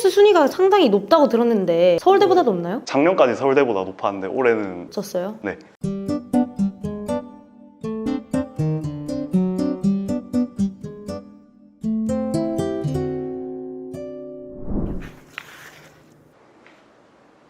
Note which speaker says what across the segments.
Speaker 1: QS 순위가 상당히 높다고 들었는데 서울대보다 높나요?
Speaker 2: 작년까지 서울대보다 높았는데 올해는
Speaker 1: 졌어요?
Speaker 2: 네.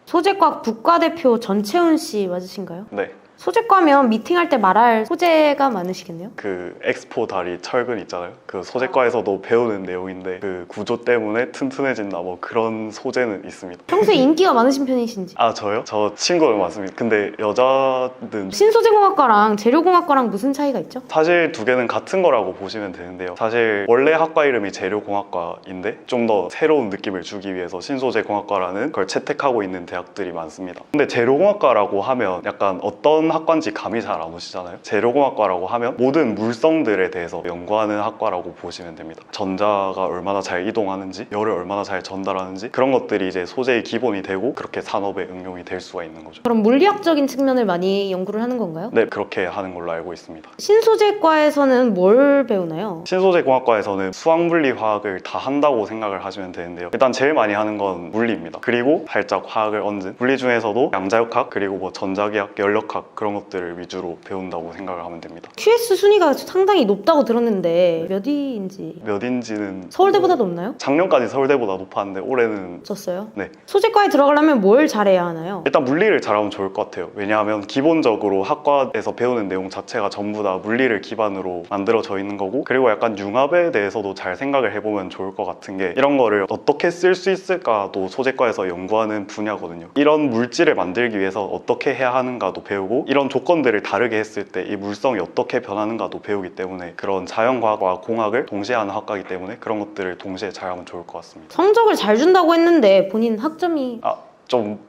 Speaker 1: 소재과 국가대표 전채훈 씨 맞으신가요?
Speaker 2: 네.
Speaker 1: 소재과면 미팅할 때 말할 소재가 많으시겠네요?
Speaker 2: 그 엑스포 다리 철근 있잖아요. 그 소재과에서도 배우는 내용인데 그 구조 때문에 튼튼해진다 뭐 그런 소재는 있습니다.
Speaker 1: 평소에 인기가 많으신 편이신지?
Speaker 2: 아 저요? 저 친구는 많습니다. 근데 여자는
Speaker 1: 신소재공학과랑 재료공학과랑 무슨 차이가 있죠?
Speaker 2: 사실 두 개는 같은 거라고 보시면 되는데요. 사실 원래 학과 이름이 재료공학과인데 좀 더 새로운 느낌을 주기 위해서 신소재공학과라는 걸 채택하고 있는 대학들이 많습니다. 근데 재료공학과라고 하면 약간 어떤 학과인지 감이 잘 안 오시잖아요. 재료공학과라고 하면 모든 물성들에 대해서 연구하는 학과라고 보시면 됩니다. 전자가 얼마나 잘 이동하는지, 열을 얼마나 잘 전달하는지 그런 것들이 이제 소재의 기본이 되고 그렇게 산업에 응용이 될 수가 있는 거죠.
Speaker 1: 그럼 물리학적인 측면을 많이 연구를 하는 건가요?
Speaker 2: 네, 그렇게 하는 걸로 알고 있습니다.
Speaker 1: 신소재과에서는 뭘 배우나요?
Speaker 2: 신소재공학과에서는 수학물리 화학을 다 한다고 생각을 하시면 되는데요. 일단 제일 많이 하는 건 물리입니다. 그리고 살짝 화학을 얹은 물리 중에서도 양자역학 그리고 뭐 전자기학, 연력학 그런 것들을 위주로 배운다고 생각을 하면 됩니다.
Speaker 1: QS 순위가 상당히 높다고 들었는데 몇 위인지
Speaker 2: 몇인지는
Speaker 1: 서울대보다 높나요?
Speaker 2: 작년까지 서울대보다 높았는데 올해는
Speaker 1: 졌어요?
Speaker 2: 네.
Speaker 1: 소재과에 들어가려면 뭘 잘해야 하나요?
Speaker 2: 일단 물리를 잘하면 좋을 것 같아요. 왜냐하면 기본적으로 학과에서 배우는 내용 자체가 전부 다 물리를 기반으로 만들어져 있는 거고 그리고 약간 융합에 대해서도 잘 생각을 해보면 좋을 것 같은 게 이런 거를 어떻게 쓸 수 있을까도 소재과에서 연구하는 분야거든요. 이런 물질을 만들기 위해서 어떻게 해야 하는가도 배우고 이런 조건들을 다르게 했을 때 이 물성이 어떻게 변하는가도 배우기 때문에 그런 자연과학과 공학을 동시에 하는 학과이기 때문에 그런 것들을 동시에 잘하면 좋을 것 같습니다.
Speaker 1: 성적을 잘 준다고 했는데 본인 학점이
Speaker 2: 좀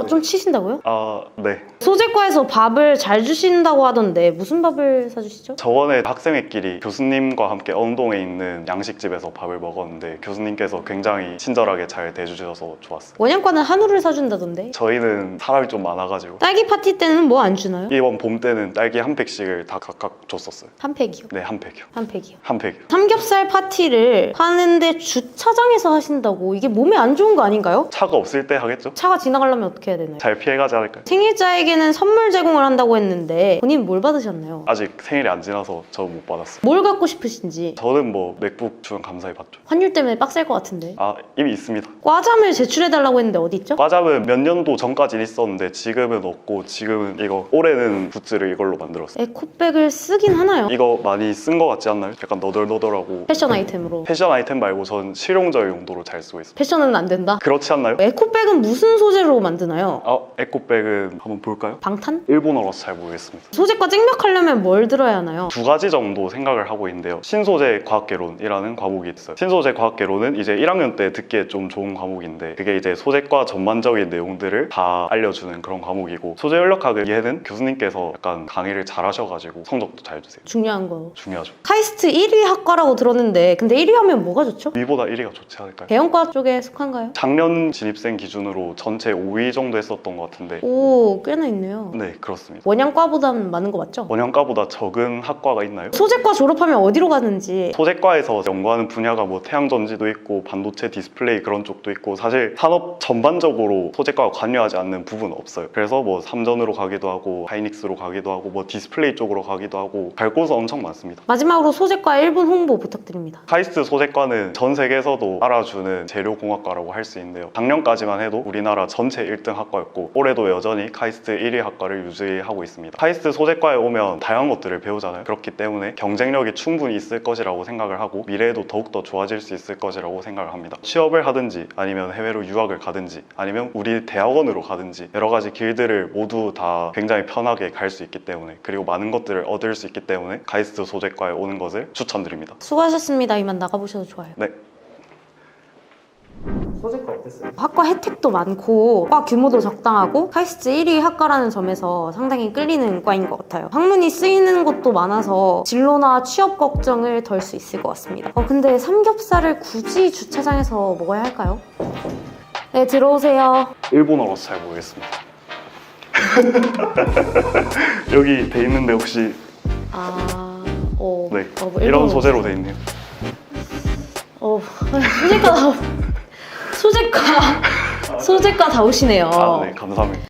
Speaker 1: 좀 치신다고요?
Speaker 2: 네.
Speaker 1: 소재과에서 밥을 잘 주신다고 하던데 무슨 밥을 사주시죠?
Speaker 2: 저번에 학생회끼리 교수님과 함께 언동에 있는 양식집에서 밥을 먹었는데 교수님께서 굉장히 친절하게 잘 대해주셔서 좋았어요.
Speaker 1: 원양과는 한우를 사준다던데
Speaker 2: 저희는 사람이 좀 많아가지고
Speaker 1: 딸기 파티 때는 뭐 안 주나요?
Speaker 2: 이번 봄 때는 딸기 한 팩씩을 다 각각 줬었어요.
Speaker 1: 한 팩이요?
Speaker 2: 네, 한 팩이요.
Speaker 1: 한 팩이요.
Speaker 2: 한 팩이요.
Speaker 1: 삼겹살 파티를 하는데 주차장에서 하신다고 이게 몸에 안 좋은 거 아닌가요?
Speaker 2: 차가 없을 때 하겠죠?
Speaker 1: 차가 지나가려면 어떻게 해야 되나요?
Speaker 2: 잘 피해가지 않을까요?
Speaker 1: 생일자에게는 선물 제공을 한다고 했는데 본인 뭘 받으셨나요?
Speaker 2: 아직 생일이 안 지나서 저 못 받았어요.
Speaker 1: 뭘 갖고 싶으신지.
Speaker 2: 저는 뭐 맥북 주면 감사히 받죠.
Speaker 1: 환율 때문에 빡셀 것 같은데.
Speaker 2: 이미 있습니다.
Speaker 1: 과잠을 제출해달라고 했는데 어디 있죠?
Speaker 2: 과잠은 몇 년도 전까지는 있었는데 지금은 없고 지금은 이거 올해는 굿즈를 이걸로 만들었어요.
Speaker 1: 에코백을 쓰긴 하나요?
Speaker 2: 이거 많이 쓴 거 같지 않나요? 약간 너덜너덜하고
Speaker 1: 패션 아이템으로.
Speaker 2: 패션 아이템 말고 전 실용적 용도로 잘 쓰고 있어요.
Speaker 1: 패션은 안 된다?
Speaker 2: 그렇지 않나요?
Speaker 1: 에코백은 무슨 소재로 만드나요?
Speaker 2: 에코백은 한번 볼까요?
Speaker 1: 방탄?
Speaker 2: 일본어라서 잘 모르겠습니다.
Speaker 1: 소재과 찍먹하려면 뭘 들어야 하나요?
Speaker 2: 두 가지 정도 생각을 하고 있는데요. 신소재 과학개론이라는 과목이 있어요. 신소재 과학개론은 이제 1학년 때 듣기에 좀 좋은 과목인데 그게 이제 소재과 전반적인 내용들을 다 알려주는 그런 과목이고 소재 연력학은 얘는 교수님께서 약간 강의를 잘 하셔가지고 성적도 잘 주세요.
Speaker 1: 중요한 거.
Speaker 2: 중요하죠.
Speaker 1: 카이스트 1위 학과라고 들었는데 근데 1위 하면 뭐가 좋죠?
Speaker 2: 위보다 1위가 좋지 않을까요?
Speaker 1: 배영과 쪽에 속한가요?
Speaker 2: 작년 진입생 기준으로 전체 5위 정도 했었던 것 같은데
Speaker 1: 오, 꽤나 있네요.
Speaker 2: 네, 그렇습니다.
Speaker 1: 원양과보다는 많은 거 맞죠?
Speaker 2: 원양과보다 적은 학과가 있나요?
Speaker 1: 소재과 졸업하면 어디로 가는지.
Speaker 2: 소재과에서 연구하는 분야가 뭐 태양전지도 있고 반도체 디스플레이 그런 쪽도 있고 사실 산업 전반적으로 소재과가 관여하지 않는 부분은 없어요. 그래서 뭐 삼전으로 가기도 하고 하이닉스로 가기도 하고 뭐 디스플레이 쪽으로 가기도 하고 갈 곳은 엄청 많습니다.
Speaker 1: 마지막으로 소재과 1분 홍보 부탁드립니다.
Speaker 2: 카이스트 소재과는 전 세계에서도 알아주는 재료공학과라고 할 수 있는데요. 작년까지만 해도 우리나라 전체 1등 학과였고 올해도 여전히 카이스트 1위 학과를 유지하고 있습니다. 카이스트 소재과에 오면 다양한 것들을 배우잖아요. 그렇기 때문에 경쟁력이 충분히 있을 것이라고 생각을 하고 미래에도 더욱더 좋아질 수 있을 것이라고 생각을 합니다. 취업을 하든지 아니면 해외로 유학을 가든지 아니면 우리 대학원으로 가든지 여러 가지 길들을 모두 다 굉장히 편하게 갈 수 있기 때문에 그리고 많은 것들을 얻을 수 있기 때문에 카이스트 소재과에 오는 것을 추천드립니다.
Speaker 1: 수고하셨습니다. 이만 나가보셔도 좋아요.
Speaker 2: 네.
Speaker 3: 소재과 어땠어요?
Speaker 1: 학과 혜택도 많고 과 규모도 적당하고 카이스트 1위 학과라는 점에서 상당히 끌리는 과인 것 같아요. 학문이 쓰이는 것도 많아서 진로나 취업 걱정을 덜 수 있을 것 같습니다. 근데 삼겹살을 굳이 주차장에서 먹어야 할까요? 네, 들어오세요.
Speaker 2: 일본어로서 잘 모르겠습니다. 여기 돼 있는데 혹시
Speaker 1: 뭐
Speaker 2: 네
Speaker 1: 일본어.
Speaker 2: 이런 소재로 돼 있네요.
Speaker 1: 소재과 소재과 다 오시네요.
Speaker 2: 네, 감사합니다.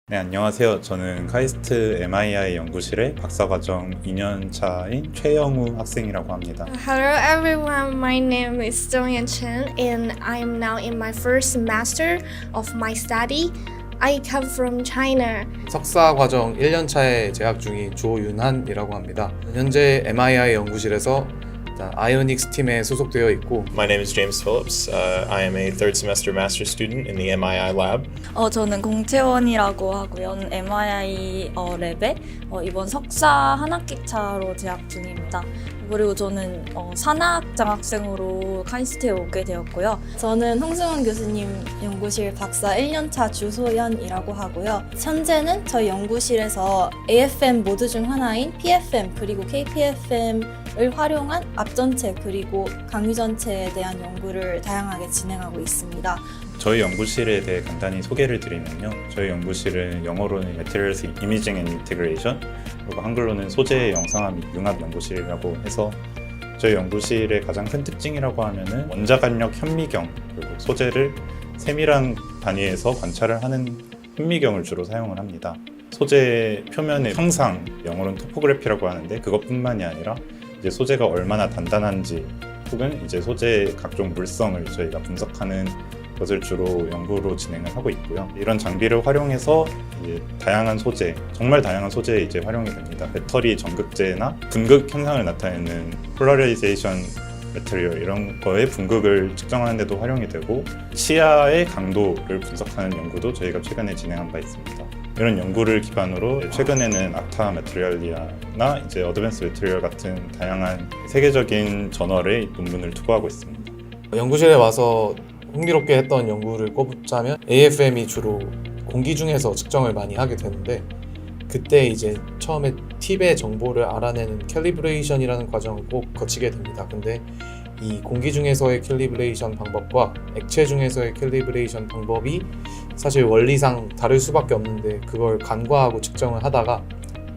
Speaker 3: 네, 안녕하세요. 저는 카이스트 MII 연구실의 박사과정 2년차인 최영우 학생이라고 합니다.
Speaker 4: Hello everyone, my name is Dongyan Chen and I'm now in my first semester of my study. I come from China.
Speaker 5: 석사 과정 1년차에 재학 중인 조윤한이라고 합니다. 현재 MII 연구실에서 아이오닉스 팀에 소속되어 있고
Speaker 6: My name is James Phillips. I am a third semester master student in the MII lab.
Speaker 7: 저는 공채원이라고 하고요. MII 랩에 이번 석사 한 학기 차로 재학 중입니다. 그리고 저는 산학 장학생으로 카이스트에 오게 되었고요. 저는 홍승훈 교수님 연구실 박사 1년차 주소연이라고 하고요. 현재는 저희 연구실에서 AFM 모드 중 하나인 PFM 그리고 KPFM을 활용한 앞전체 그리고 강의 전체에 대한 연구를 다양하게 진행하고 있습니다.
Speaker 3: 저희 연구실에 대해 간단히 소개를 드리면요. 저희 연구실은 영어로는 Materials Imaging and Integration, 그리고 한글로는 소재 영상화 및 융합 연구실이라고 해서 저희 연구실의 가장 큰 특징이라고 하면은 원자간력 현미경, 그리고 소재를 세밀한 단위에서 관찰을 하는 현미경을 주로 사용을 합니다. 소재 표면의 형상, 영어로는 토포그래피라고 하는데 그것뿐만이 아니라 이제 소재가 얼마나 단단한지 혹은 이제 소재의 각종 물성을 저희가 분석하는 것을 주로 연구로 진행을 하고 있고요. 이런 장비를 활용해서 이제 다양한 소재, 정말 다양한 소재에 이제 활용이 됩니다. 배터리 전극제나 분극 현상을 나타내는 폴라리제이션 매트리얼 이런 거의 분극을 측정하는 데도 활용이 되고 치아의 강도를 분석하는 연구도 저희가 최근에 진행한 바 있습니다. 이런 연구를 기반으로 최근에는 아타 매트리얼리아나 이제 어드밴스 매트리얼 같은 다양한 세계적인 저널에 논문을 투고하고 있습니다.
Speaker 5: 연구실에 와서 흥미롭게 했던 연구를 꼽자면 AFM이 주로 공기 중에서 측정을 많이 하게 되는데 그때 이제 처음에 팁의 정보를 알아내는 캘리브레이션이라는 과정을 꼭 거치게 됩니다. 근데 이 공기 중에서의 캘리브레이션 방법과 액체 중에서의 캘리브레이션 방법이 사실 원리상 다를 수밖에 없는데 그걸 간과하고 측정을 하다가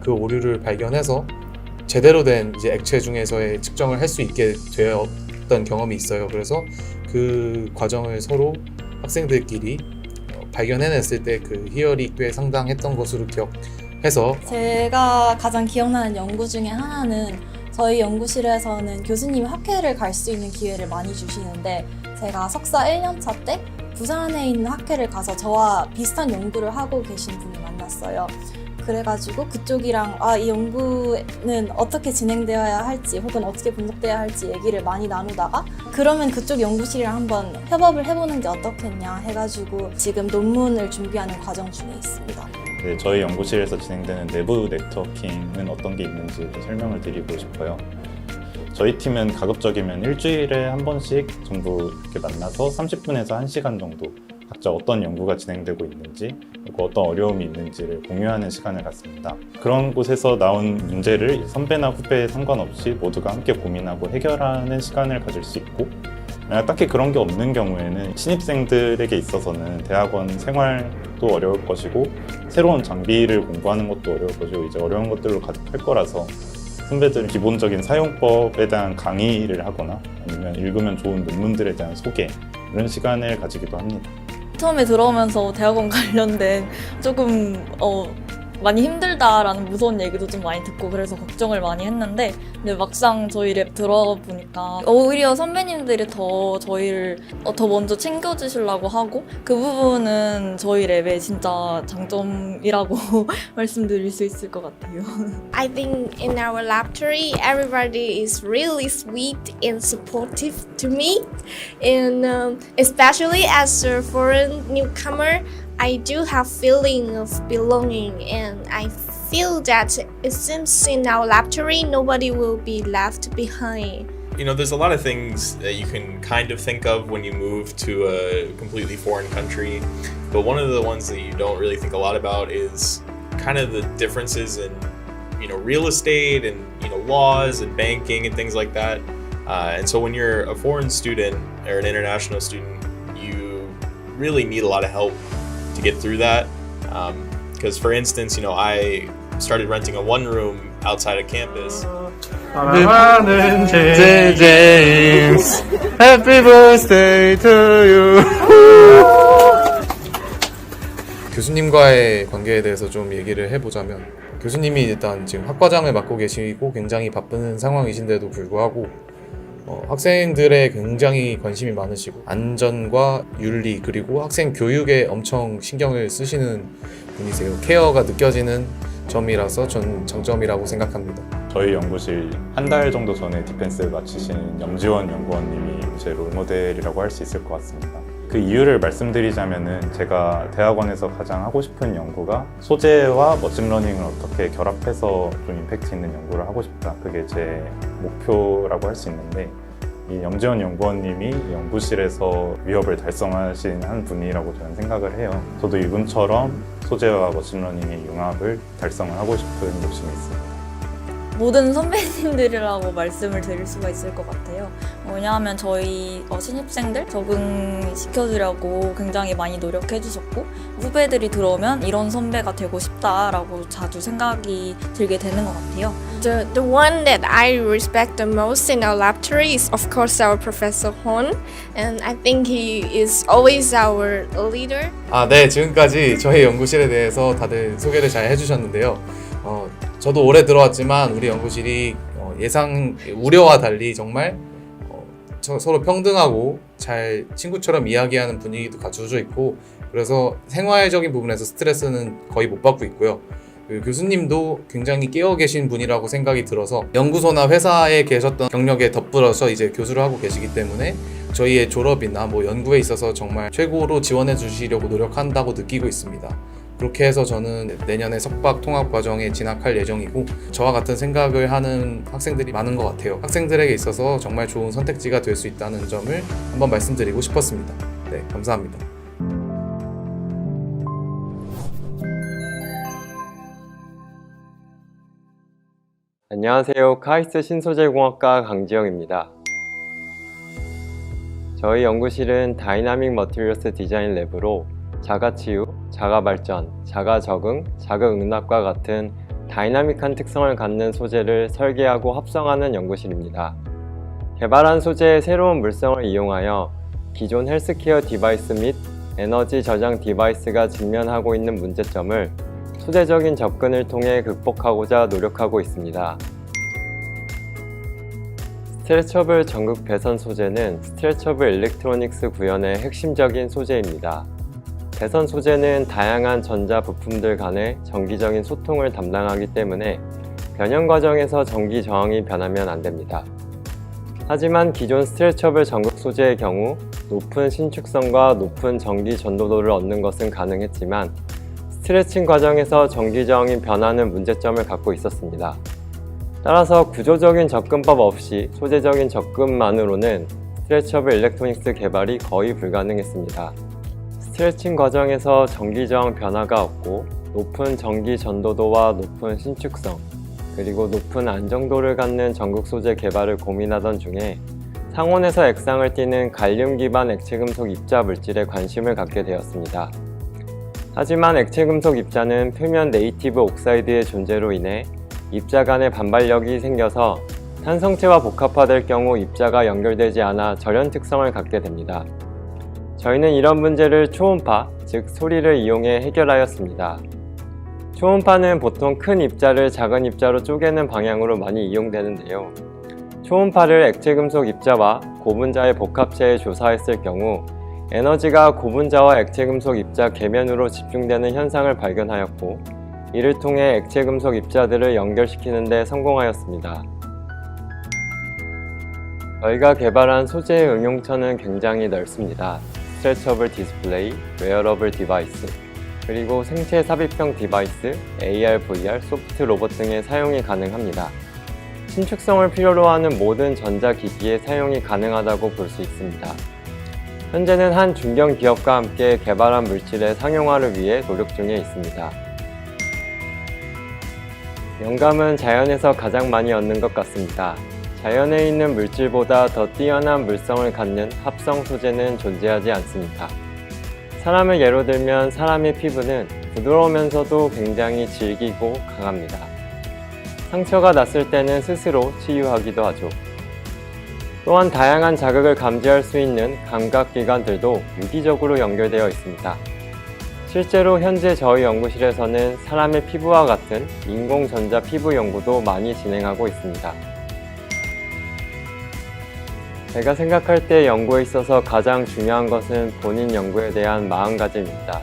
Speaker 5: 그 오류를 발견해서 제대로 된 이제 액체 중에서의 측정을 할 수 있게 되었던 경험이 있어요. 그래서 그 과정을 서로 학생들끼리 발견해냈을 때 그 희열이 꽤 상당했던 것으로 기억해서
Speaker 7: 제가 가장 기억나는 연구 중에 하나는 저희 연구실에서는 교수님이 학회를 갈 수 있는 기회를 많이 주시는데 제가 석사 1년차 때 부산에 있는 학회를 가서 저와 비슷한 연구를 하고 계신 분을 만났어요. 그래가지고 그쪽이랑 이 연구는 어떻게 진행되어야 할지 혹은 어떻게 분석되어야 할지 얘기를 많이 나누다가 그러면 그쪽 연구실이랑 한번 협업을 해보는 게 어떻겠냐 해가지고 지금 논문을 준비하는 과정 중에 있습니다.
Speaker 3: 네, 저희 연구실에서 진행되는 내부 네트워킹은 어떤 게 있는지 설명을 드리고 싶어요. 저희 팀은 가급적이면 일주일에 한 번씩 정도 이렇게 만나서 30분에서 1시간 정도 각자 어떤 연구가 진행되고 있는지 그리고 어떤 어려움이 있는지를 공유하는 시간을 갖습니다. 그런 곳에서 나온 문제를 선배나 후배에 상관없이 모두가 함께 고민하고 해결하는 시간을 가질 수 있고 만약 딱히 그런 게 없는 경우에는 신입생들에게 있어서는 대학원 생활도 어려울 것이고 새로운 장비를 공부하는 것도 어려울 것이고 이제 어려운 것들로 가득할 거라서 선배들은 기본적인 사용법에 대한 강의를 하거나 아니면 읽으면 좋은 논문들에 대한 소개 이런 시간을 가지기도 합니다.
Speaker 7: 처음에 들어오면서 대학원 관련된 조금 많이 힘들다라는 무서운 얘기도 좀 많이 듣고 그래서 걱정을 많이 했는데 근데 막상 저희 랩 들어보니까 오히려 선배님들이 더 저희를 더 먼저 챙겨주시려고 하고 그 부분은 저희 랩의 진짜 장점이라고 말씀드릴 수 있을 것 같아요.
Speaker 4: I think in our laboratory, everybody is really sweet and supportive to me. And especially as a foreign newcomer, I do have feeling of belonging and I feel that it seems in our laboratory nobody will be left behind.
Speaker 6: You know, there's a lot of things that you can kind of think of when you move to a completely foreign country, but one of the ones that you don't really think a lot about is kind of the differences in, you know, real estate and, you know, laws and banking and things like that. And so when you're a foreign student or an international student, you really need a lot of help to get through that. Because for instance, you know, I started renting a one room outside of campus.
Speaker 5: 사랑하는 제임스 Happy birthday to you. 교수님과의 관계에 대해서 좀 얘기를 해보자면 교수님이 일단 지금 학과장을 맡고 계시고 굉장히 바쁜 상황이신데도 불구하고 학생들의 굉장히 관심이 많으시고 안전과 윤리 그리고 학생 교육에 엄청 신경을 쓰시는 분이세요. 케어가 느껴지는 점이라서 전 장점이라고 생각합니다.
Speaker 3: 저희 연구실 한 달 정도 전에 디펜스 마치신 염지원 연구원님이 제 롤모델이라고 할 수 있을 것 같습니다. 그 이유를 말씀드리자면은 제가 대학원에서 가장 하고 싶은 연구가 소재와 머신러닝을 어떻게 결합해서 좀 임팩트 있는 연구를 하고 싶다. 그게 제 목표라고 할 수 있는데 이 염지원 연구원님이 연구실에서 위협을 달성하신 한 분이라고 저는 생각을 해요. 저도 이분처럼 소재와 머신러닝의 융합을 달성을 하고 싶은 욕심이 있습니다.
Speaker 7: 모든 선배님들이라고 말씀을 드릴 수가 있을 것 같아요. 왜냐하면 저희 신입생들 적응시켜주려고 굉장히 많이 노력해 주셨고 후배들이 들어오면 이런 선배가 되고 싶다라고 자주 생각이 들게 되는 것 같아요.
Speaker 4: The one that I respect the most in our laboratory is of course our Professor Hon, and I think he is always our leader.
Speaker 5: 네, 지금까지 저희 연구실에 대해서 다들 소개를 잘 해주셨는데요. 저도 올해 들어왔지만 우리 연구실이 우려와 달리 정말 서로 평등하고 잘 친구처럼 이야기하는 분위기도 갖춰져 있고 그래서 생활적인 부분에서 스트레스는 거의 못 받고 있고요. 교수님도 굉장히 깨어 계신 분이라고 생각이 들어서 연구소나 회사에 계셨던 경력에 덧붙여서 이제 교수를 하고 계시기 때문에 저희의 졸업이나 연구에 있어서 정말 최고로 지원해 주시려고 노력한다고 느끼고 있습니다. 그렇게 해서 저는 내년에 석박 통합 과정에 진학할 예정이고 저와 같은 생각을 하는 학생들이 많은 것 같아요. 학생들에게 있어서 정말 좋은 선택지가 될 수 있다는 점을 한번 말씀드리고 싶었습니다. 네, 감사합니다.
Speaker 8: 안녕하세요. 카이스트 신소재공학과 강지영입니다. 저희 연구실은 다이나믹 머티리얼스 디자인 랩으로 자가치유, 자가발전, 자가적응, 자가응납과 같은 다이나믹한 특성을 갖는 소재를 설계하고 합성하는 연구실입니다. 개발한 소재의 새로운 물성을 이용하여 기존 헬스케어 디바이스 및 에너지 저장 디바이스가 직면하고 있는 문제점을 소재적인 접근을 통해 극복하고자 노력하고 있습니다. 스트레처블 전극 배선 소재는 스트레처블 일렉트로닉스 구현의 핵심적인 소재입니다. 배선 소재는 다양한 전자 부품들 간의 정기적인 소통을 담당하기 때문에 변형 과정에서 전기 저항이 변하면 안 됩니다. 하지만 기존 스트레처블 전극 소재의 경우 높은 신축성과 높은 전기 전도도를 얻는 것은 가능했지만 스트레칭 과정에서 전기 저항이 변하는 문제점을 갖고 있었습니다. 따라서 구조적인 접근법 없이 소재적인 접근만으로는 스트레처블 일렉트로닉스 개발이 거의 불가능했습니다. 스트레칭 과정에서 전기 저항 변화가 없고 높은 전기 전도도와 높은 신축성 그리고 높은 안정도를 갖는 전극 소재 개발을 고민하던 중에 상온에서 액상을 띠는 갈륨 기반 액체금속 입자 물질에 관심을 갖게 되었습니다. 하지만 액체금속 입자는 표면 네이티브 옥사이드의 존재로 인해 입자 간의 반발력이 생겨서 탄성체와 복합화될 경우 입자가 연결되지 않아 절연 특성을 갖게 됩니다. 저희는 이런 문제를 초음파, 즉 소리를 이용해 해결하였습니다. 초음파는 보통 큰 입자를 작은 입자로 쪼개는 방향으로 많이 이용되는데요. 초음파를 액체금속 입자와 고분자의 복합체에 조사했을 경우 에너지가 고분자와 액체금속 입자 계면으로 집중되는 현상을 발견하였고 이를 통해 액체금속 입자들을 연결시키는 데 성공하였습니다. 저희가 개발한 소재의 응용처는 굉장히 넓습니다. 스트레처블 디스플레이, 웨어러블 디바이스, 그리고 생체 삽입형 디바이스, AR, VR, 소프트 로봇 등의 사용이 가능합니다. 신축성을 필요로 하는 모든 전자기기에 사용이 가능하다고 볼 수 있습니다. 현재는 한 중견 기업과 함께 개발한 물질의 상용화를 위해 노력 중에 있습니다. 영감은 자연에서 가장 많이 얻는 것 같습니다. 자연에 있는 물질보다 더 뛰어난 물성을 갖는 합성 소재는 존재하지 않습니다. 사람을 예로 들면 사람의 피부는 부드러우면서도 굉장히 질기고 강합니다. 상처가 났을 때는 스스로 치유하기도 하죠. 또한 다양한 자극을 감지할 수 있는 감각기관들도 유기적으로 연결되어 있습니다. 실제로 현재 저희 연구실에서는 사람의 피부와 같은 인공전자 피부 연구도 많이 진행하고 있습니다. 제가 생각할 때 연구에 있어서 가장 중요한 것은 본인 연구에 대한 마음가짐입니다.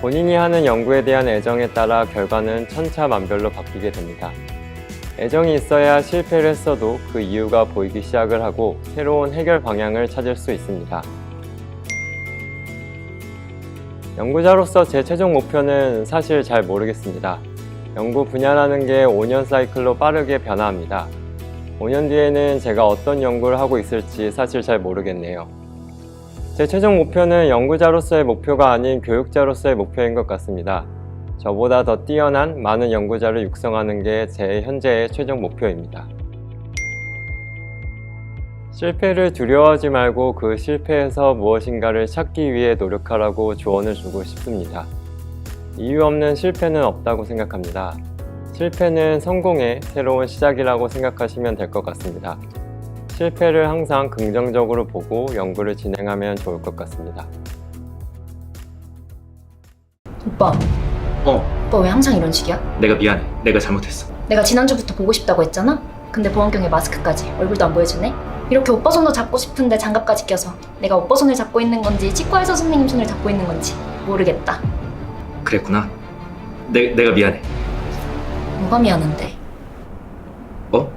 Speaker 8: 본인이 하는 연구에 대한 애정에 따라 결과는 천차만별로 바뀌게 됩니다. 애정이 있어야 실패를 했어도 그 이유가 보이기 시작을 하고 새로운 해결 방향을 찾을 수 있습니다. 연구자로서 제 최종 목표는 사실 잘 모르겠습니다. 연구 분야라는 게 5년 사이클로 빠르게 변화합니다. 5년 뒤에는 제가 어떤 연구를 하고 있을지 사실 잘 모르겠네요. 제 최종 목표는 연구자로서의 목표가 아닌 교육자로서의 목표인 것 같습니다. 저보다 더 뛰어난 많은 연구자를 육성하는 게 제 현재의 최종 목표입니다. 실패를 두려워하지 말고 그 실패에서 무엇인가를 찾기 위해 노력하라고 조언을 주고 싶습니다. 이유 없는 실패는 없다고 생각합니다. 실패는 성공의 새로운 시작이라고 생각하시면 될 것 같습니다. 실패를 항상 긍정적으로 보고 연구를 진행하면 좋을 것 같습니다.
Speaker 9: 오빠. 오빠 왜 항상 이런 식이야?
Speaker 10: 내가 미안해. 내가 잘못했어.
Speaker 9: 내가 지난주부터 보고 싶다고 했잖아? 근데 보안경에 마스크까지 얼굴도 안 보여주네? 이렇게 오빠 손도 잡고 싶은데 장갑까지 껴서 내가 오빠 손을 잡고 있는 건지 치과의사 선생님 손을 잡고 있는 건지 모르겠다.
Speaker 10: 그랬구나. 내가 미안해.
Speaker 9: 뭐가 미안한데?
Speaker 10: 어?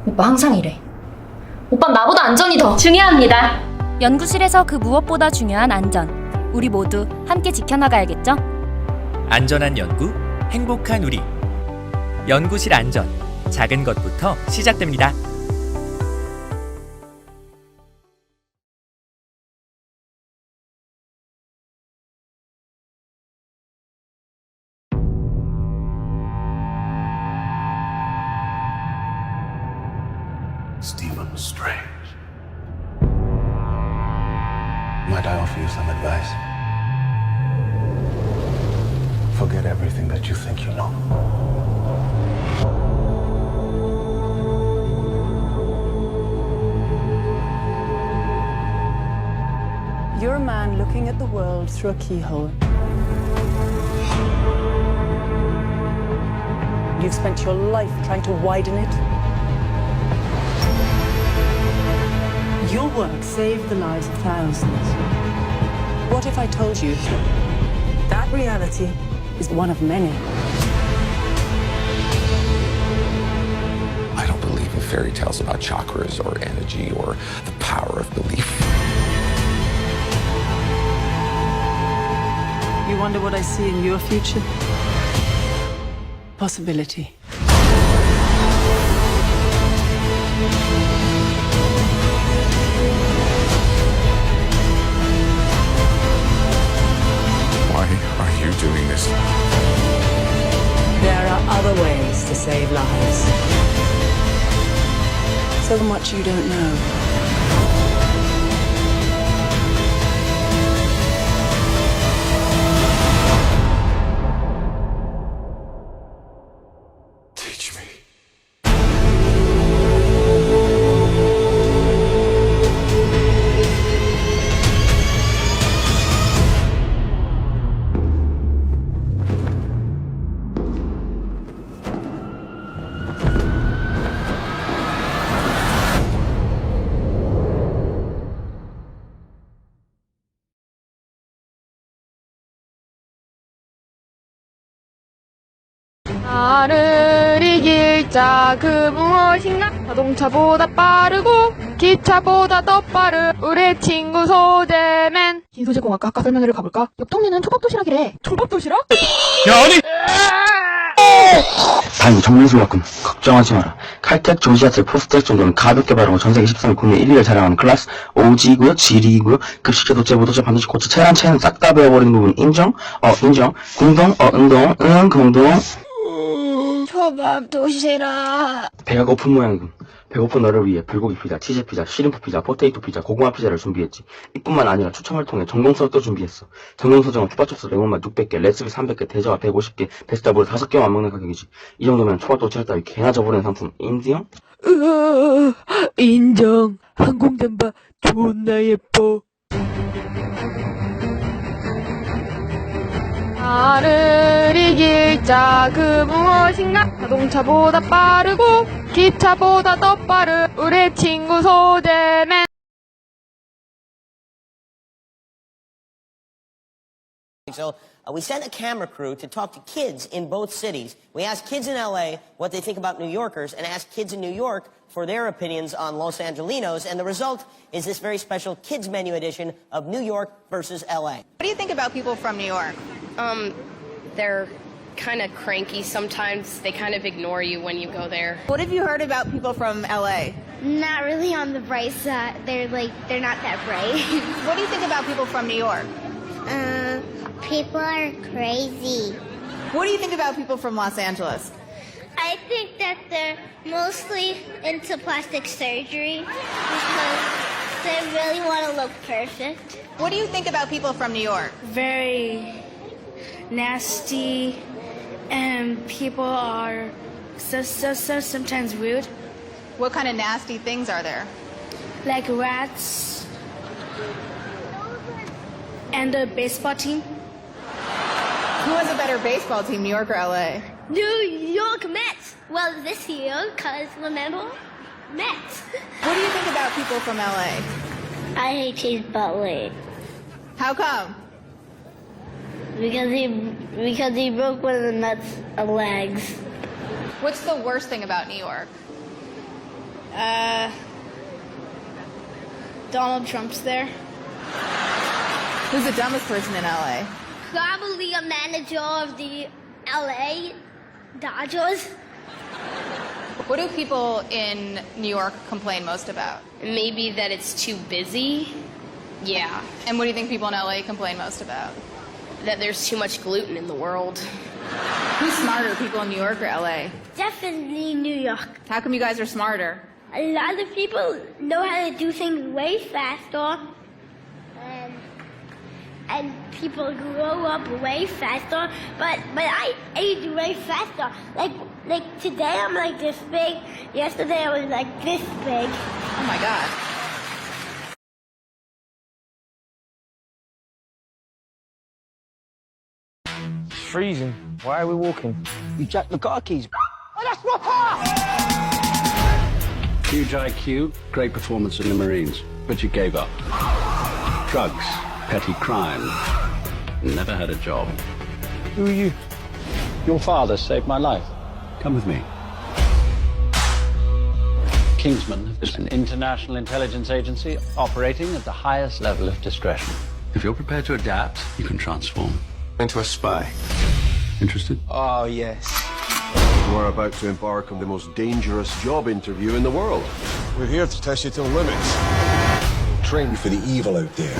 Speaker 9: 오빠 항상 이래. 오빠 나보다 안전이 더 중요합니다.
Speaker 11: 연구실에서 그 무엇보다 중요한 안전. 우리 모두 함께 지켜나가야겠죠?
Speaker 12: 안전한 연구, 행복한 우리. 연구실 안전. 작은 것부터 시작됩니다.
Speaker 13: Stephen Strange. Might I offer you some advice? Forget everything that you think you know.
Speaker 14: You're a man looking at the world through a keyhole. You've spent your life trying to widen it. Your work saved the lives of thousands. What if I told you that reality is one of many?
Speaker 13: I don't believe in fairy tales about chakras or energy or the power of belief.
Speaker 14: You wonder what I see in your future? Possibility.
Speaker 13: Why are you doing this?
Speaker 14: There are other ways to save lives. So much you don't know.
Speaker 13: Teach me.
Speaker 4: 나를 이길 자 그 무엇인가? 자동차보다 빠르고 기차보다 더 빠른 우리 친구 소재맨.
Speaker 15: 긴소재공학과 학과 설명회를 가볼까? 옆 동네는 초밥도시락이래.
Speaker 4: 초밥도시락?
Speaker 15: 야 어디?
Speaker 16: 다행히 정밀수학군 걱정하지 마라. 칼텍, 조지아텍, 포스텍 정도는 가볍게 발음하고 전세계 13위 국내 1위를 자랑하는 클래스 OG이고요. G이고요. 급식체, 도체, 무도체, 반도체, 고체, 체란, 체는 싹 다 배워버리는 부분 인정? 인정. 공동, 운동, 공동.
Speaker 4: 초밥도시락.
Speaker 16: 배가 고픈 모양이군. 배고픈 너를 위해 불고기 피자, 치즈 피자, 시림프 피자, 포테이토 피자, 고구마 피자를 준비했지. 이뿐만 아니라 추첨을 통해 전공서적도 준비했어. 전공서적은 초밥초스 레몬맛 600개, 레시피 300개, 대저와 150개, 베스타블 5개만 먹는 가격이지. 이 정도면 초밥도 칠 따위 개나 저버리는 상품 인정?
Speaker 14: 인정. 항공담바 존나 예뻐. 나를 이길 자 그 무엇인가? 자동차보다 빠르고 기차보다 더 빠른 우리 친구 소재맨.
Speaker 17: So we sent a camera crew to talk to kids in both cities. We asked kids in LA what they think about New Yorkers and asked kids in New York for their opinions on Los Angelinos, and the result is this very special kids menu edition of New York versus LA.
Speaker 18: What do you think about people from New York?
Speaker 19: They're kind of cranky sometimes. They kind of ignore you when you go there.
Speaker 18: What have you heard about people from LA?
Speaker 20: Not really on the bright side. They're not that bright.
Speaker 18: What do you think about people from New York?
Speaker 20: People are crazy.
Speaker 18: What do you think about people from Los Angeles?
Speaker 20: I think that they're mostly into plastic surgery because they really want to look perfect.
Speaker 18: What do you think about people from New York?
Speaker 21: Very nasty, and people are so sometimes rude.
Speaker 18: What kind of nasty things are there?
Speaker 21: Like rats and the baseball team.
Speaker 18: Who has a better baseball team, New York or LA?
Speaker 20: New York Mets. Well, this year, because remember, Mets.
Speaker 18: What do you think about people from LA?
Speaker 20: I hate Chase Butler.
Speaker 18: How come?
Speaker 20: Because he broke one of the Mets' legs.
Speaker 18: What's the worst thing about New York?
Speaker 21: Donald Trump's there.
Speaker 18: Who's the dumbest person in LA?
Speaker 20: Probably a manager of the LA Dodgers.
Speaker 18: What do people in New York complain most about?
Speaker 19: Maybe that it's too busy. Yeah.
Speaker 18: And what do you think people in LA complain most about?
Speaker 19: That there's too much gluten in the world.
Speaker 18: Who's smarter, people in New York or LA?
Speaker 20: Definitely New York.
Speaker 18: How come you guys are smarter?
Speaker 20: A lot of people know how to do things way faster. And people grow up way faster, but I age way faster. Like today I'm like this big. Yesterday I was like this big.
Speaker 18: Oh my God.
Speaker 22: It's freezing. Why are we walking? You jacked the car keys.
Speaker 15: Oh, that's my car!
Speaker 23: Huge IQ, great performance in the Marines, but you gave up. Drugs, petty crime, never had a job.
Speaker 22: Who are you?
Speaker 23: Your father saved my life. Come with me. Kingsman is an international intelligence agency operating at the highest level of discretion. If you're prepared to adapt, you can transform into a spy. Interested?
Speaker 22: Oh, yes.
Speaker 24: We're about to embark on the most dangerous job interview in the world. We're here to test you to the limits. Train for the evil out there.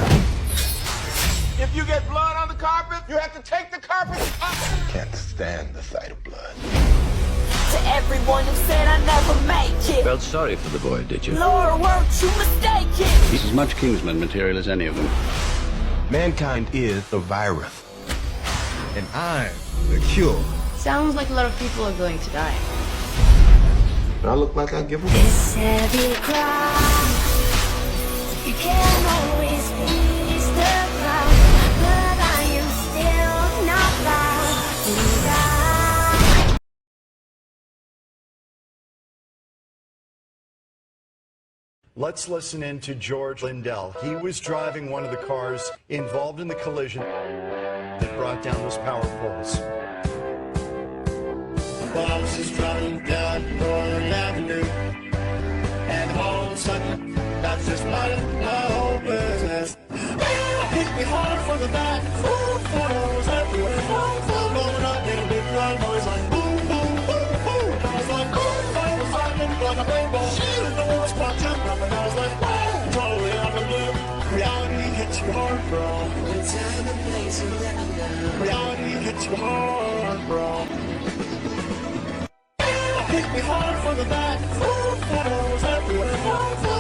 Speaker 15: If you get blood on the carpet, you have to take the carpet up.
Speaker 24: Can't stand the sight of blood.
Speaker 25: To everyone who said I never make it.
Speaker 23: Felt sorry for the boy, did you?
Speaker 25: Lord, weren't you mistaken?
Speaker 23: He's as much Kingsman material as any of them.
Speaker 24: Mankind is a virus. And I'm the cure.
Speaker 19: Sounds like a lot of people are going to die.
Speaker 24: I look like I give a
Speaker 25: This heavy cry. You can't always please the crowd, but I am still not loud.
Speaker 26: Let's listen in to George Lindell. He was driving one of the cars involved in the collision that brought down those power poles.
Speaker 15: Well, I was just driving down Northern Avenue, and all of a sudden, that's just my whole business. Hit me hard from the back, full photos everywhere. Blowing up in a big loud noise like boom, boom, boom, boom. I was like, boom, I was lightning like a rainbow. And the world spot jumping, and I was like, whoa, totally out of the blue. Reality hits you hard, bro. Reality hits you hard, bro. hit me hard from the back. Ooh, photos everywhere.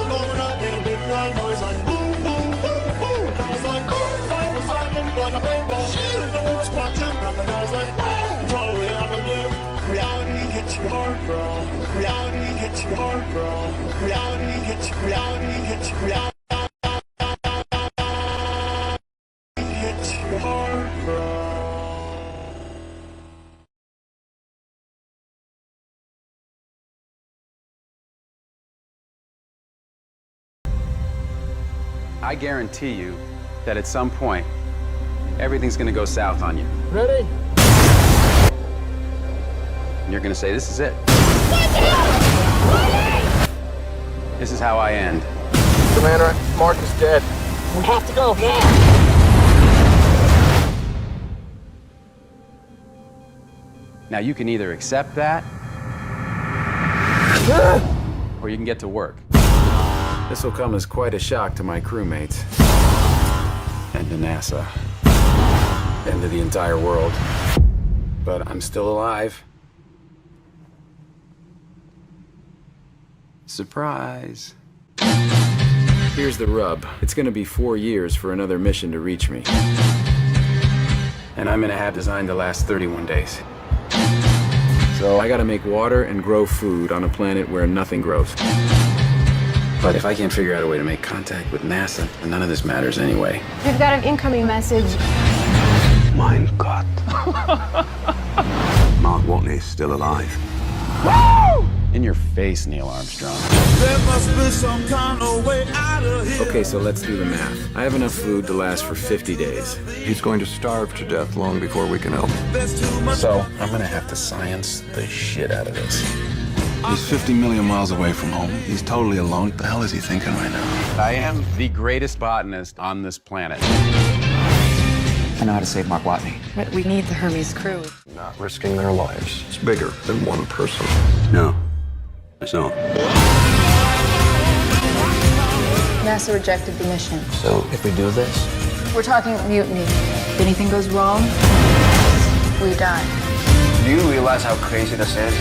Speaker 15: Going up in a big loud noise like boom, boom, boom, boom. I was like, ooh, I was rocking like a rainbow. Shooting the wolves watching, and I was like, boom, totally out of blue. Reality hits you hard, bro. Reality hits you hard, bro. Reality hits you, reality hits you, reality hits you hard, bro.
Speaker 1: I guarantee you that at some point, everything's gonna go south on you.
Speaker 22: Ready?
Speaker 1: And you're gonna say, this is it. This is how I end.
Speaker 22: Commander, Mark is dead. We have to go now.
Speaker 1: Now you can either accept that, or you can get to work. This will come as quite a shock to my crewmates, and to NASA, and to the entire world. But I'm still alive. Surprise. Here's the rub. It's gonna be 4 years for another mission to reach me. And I'm gonna have designed to last 31 days. So I gotta make water and grow food on a planet where nothing grows. But if I can't figure out a way to make contact with NASA, then none of this matters anyway.
Speaker 2: We've got an incoming message.
Speaker 13: Mein Gott. Mark Watney's still alive.
Speaker 1: In your face, Neil Armstrong.
Speaker 15: There must be some kind of way out of here.
Speaker 1: Okay, so let's do the math. I have enough food to last for 50 days.
Speaker 13: He's going to starve to death long before we can help.
Speaker 1: So I'm gonna have to science the shit out of this.
Speaker 13: He's 50 million miles away from home. He's totally alone. What the hell is he thinking right now?
Speaker 1: I am the greatest botanist on this planet.
Speaker 3: I know how to save Mark Watney.
Speaker 2: But we need the Hermes crew.
Speaker 13: Not risking their lives. It's bigger than one person. No, it's not.
Speaker 2: NASA rejected the mission.
Speaker 3: So if we do this,
Speaker 2: We're talking mutiny. If anything goes wrong, we die.
Speaker 3: do you realize how crazy this is?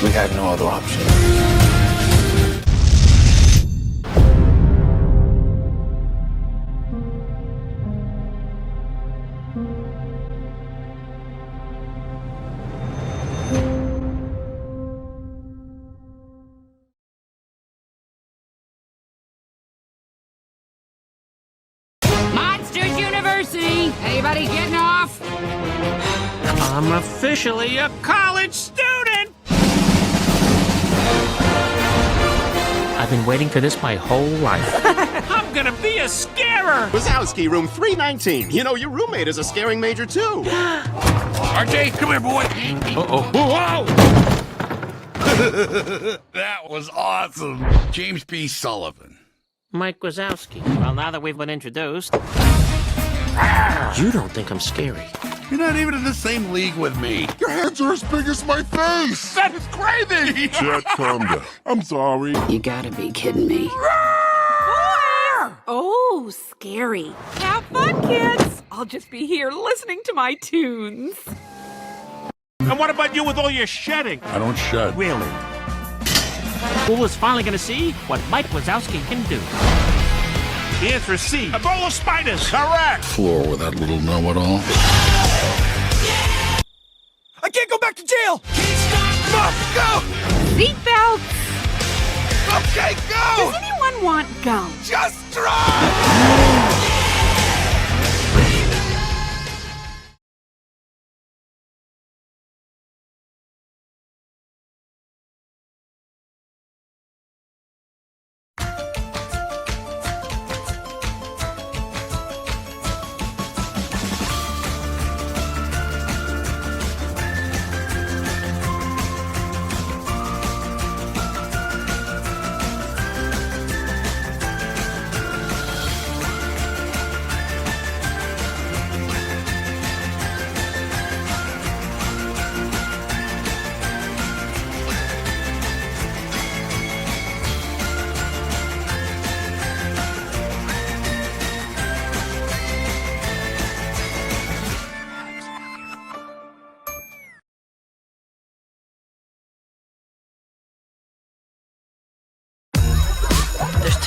Speaker 3: We have no other option.
Speaker 5: Monsters University! Anybody getting off?
Speaker 6: I'm officially a college student!
Speaker 7: I've been waiting for this my whole life.
Speaker 6: I'm gonna be a scarer!
Speaker 27: Wazowski, room 319. You know, your roommate is a scaring major, too.
Speaker 6: RJ, come here, boy!
Speaker 7: Uh-oh.
Speaker 6: Whoa!
Speaker 28: That was awesome. James P. Sullivan.
Speaker 7: Mike Wazowski. Well, now that we've been introduced... You don't think I'm scary.
Speaker 28: You're not even in the same league with me.
Speaker 29: Your hands are as big as my face!
Speaker 28: That is crazy!
Speaker 29: Chet, calm down. I'm sorry.
Speaker 5: You gotta be kidding me.
Speaker 30: Oh, scary. Have fun, kids. I'll just be here listening to my tunes.
Speaker 6: And what about you with all your shedding?
Speaker 28: I don't shed.
Speaker 6: Really?
Speaker 7: Who is finally gonna see what Mike Wazowski can do?
Speaker 6: The answer is C. A bowl of spiders.
Speaker 28: Correct! Floor with that little know-it-all.
Speaker 6: I can't go back to jail! Mom, go!
Speaker 30: Seatbelts.
Speaker 28: Okay, go!
Speaker 30: Does anyone want gum?
Speaker 28: Just drive!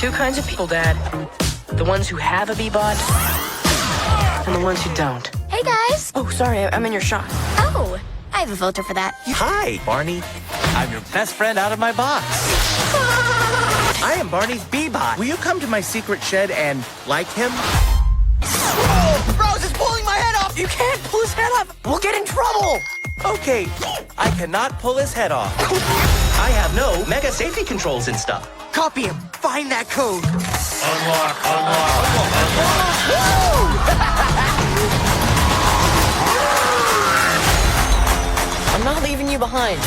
Speaker 4: two kinds of people, Dad. The ones who have a B-bot and the ones who don't.
Speaker 20: Hey, guys.
Speaker 4: Oh, sorry, I'm in your shot.
Speaker 20: Oh, I have a filter for that.
Speaker 8: Hi, Barney. I'm your best friend out of my box. I am Barney's B-bot. Will you come to my secret shed and like him?
Speaker 4: Oh, Rose is pulling my head off! You can't pull his head off! We'll get in trouble!
Speaker 8: Okay, I cannot pull his head off. I have no mega safety controls and stuff.
Speaker 4: Copy him. Find that code.
Speaker 28: Unlock.
Speaker 4: I'm not leaving you behind.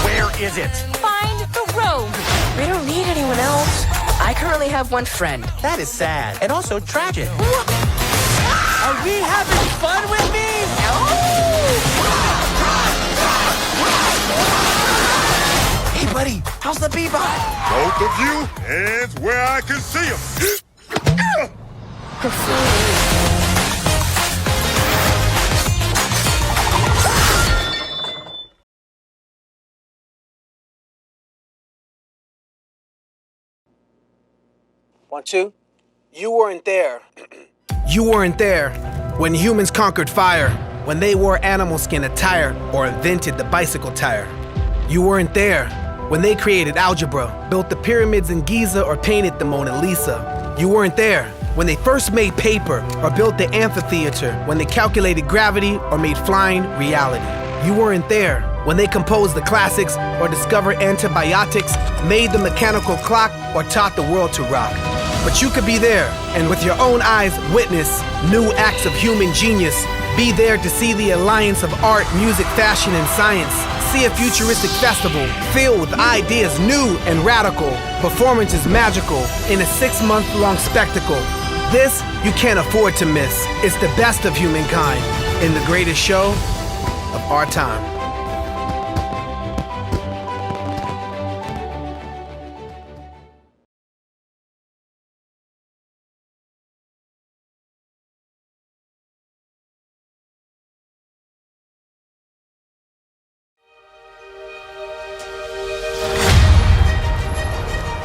Speaker 8: Where is it?
Speaker 4: Find the rogue. We don't need anyone else. I currently have one friend.
Speaker 8: That is sad and also tragic. Are we having fun with me? Hey, buddy, how's the B-bot?
Speaker 29: Both of you, hands where I can see them.
Speaker 22: One, two. You weren't there.
Speaker 9: You weren't there when humans conquered fire, when they wore animal skin attire or invented the bicycle tire. You weren't there when they created algebra, built the pyramids in Giza or painted the Mona Lisa. You weren't there when they first made paper or built the amphitheater, when they calculated gravity or made flying reality. You weren't there when they composed the classics or discovered antibiotics, made the mechanical clock, or taught the world to rock. But you could be there and with your own eyes witness new acts of human genius. Be there to see the alliance of art, music, fashion, and science. See a futuristic festival filled with ideas new and radical. Performances magical in a 6-month-long spectacle. This you can't afford to miss. It's the best of humankind in the greatest show of our time.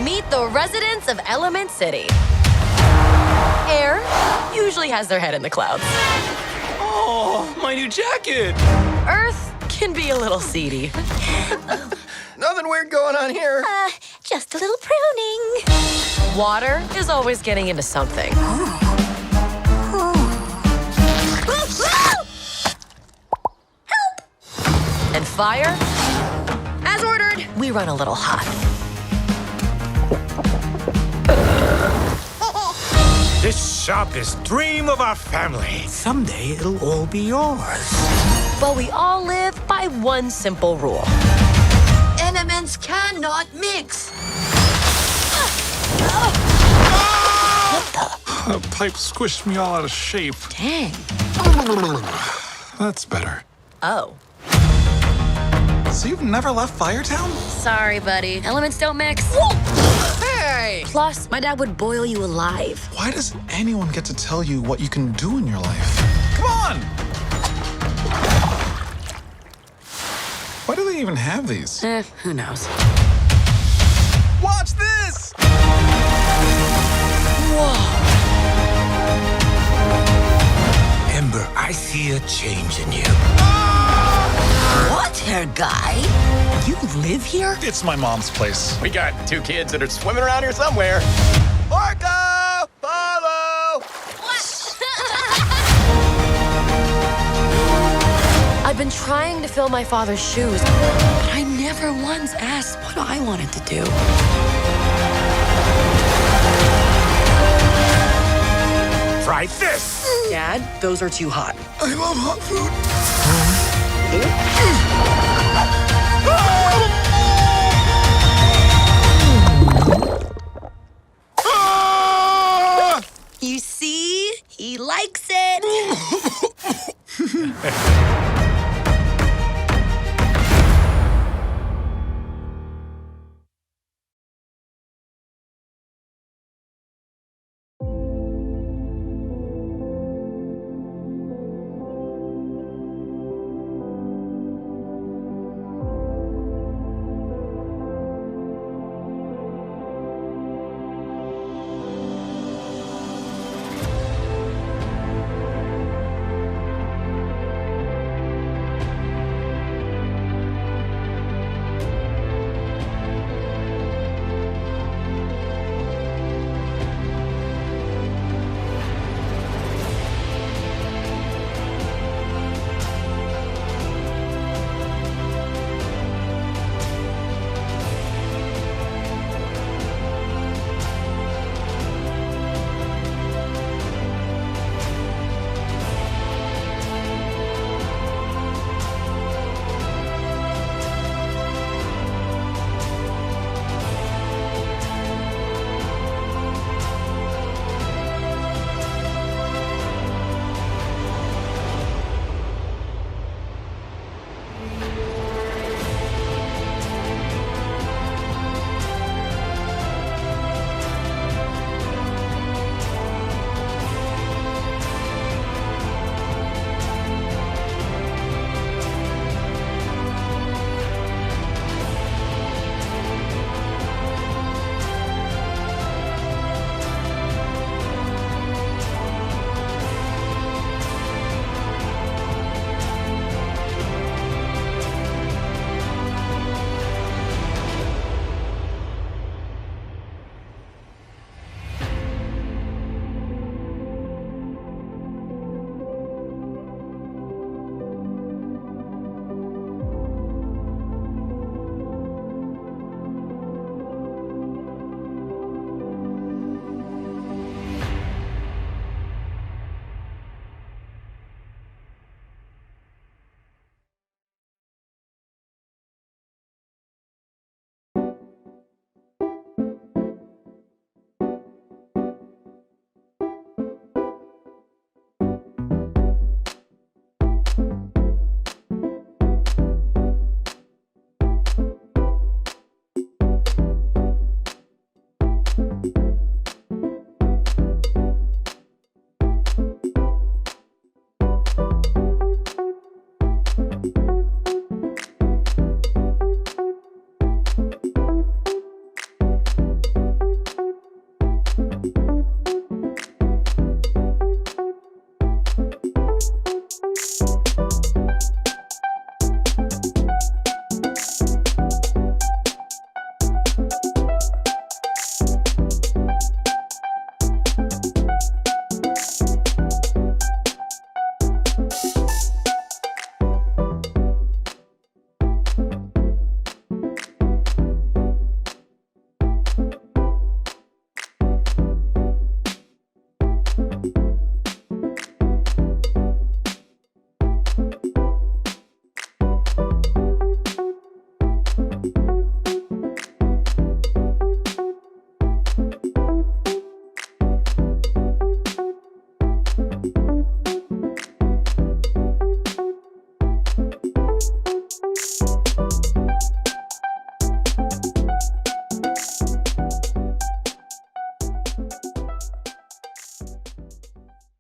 Speaker 10: Meet the residents of Element City. Air usually has their head in the clouds.
Speaker 6: Oh, my new jacket!
Speaker 10: Earth can be a little seedy.
Speaker 4: Nothing weird going on here.
Speaker 10: Just a little pruning. Water is always getting into something. Help! And fire? As ordered, we run a little hot.
Speaker 6: This shop is dream of our family. Someday it'll all be yours.
Speaker 10: But we all live by one simple rule.
Speaker 5: Elements cannot mix.
Speaker 13: That pipe squished me all out of shape.
Speaker 10: Dang.
Speaker 13: That's better.
Speaker 10: Oh.
Speaker 13: So you've never left Firetown?
Speaker 10: Sorry, buddy. Elements don't mix. Hey! Plus, my dad would boil you alive.
Speaker 13: Why does anyone get to tell you what you can do in your life? Come on! Why do they even have these?
Speaker 10: Who knows?
Speaker 13: Watch this!
Speaker 10: Whoa.
Speaker 6: Ember, I see a change in you.
Speaker 5: What, hair guy? You live here?
Speaker 13: It's my mom's place.
Speaker 3: We got 2 kids that are swimming around here somewhere. Orca! Follow!
Speaker 10: I've been trying to fill my father's shoes, but I never once asked what I wanted to do.
Speaker 6: Try this!
Speaker 4: Dad, those are too hot.
Speaker 29: I love hot food.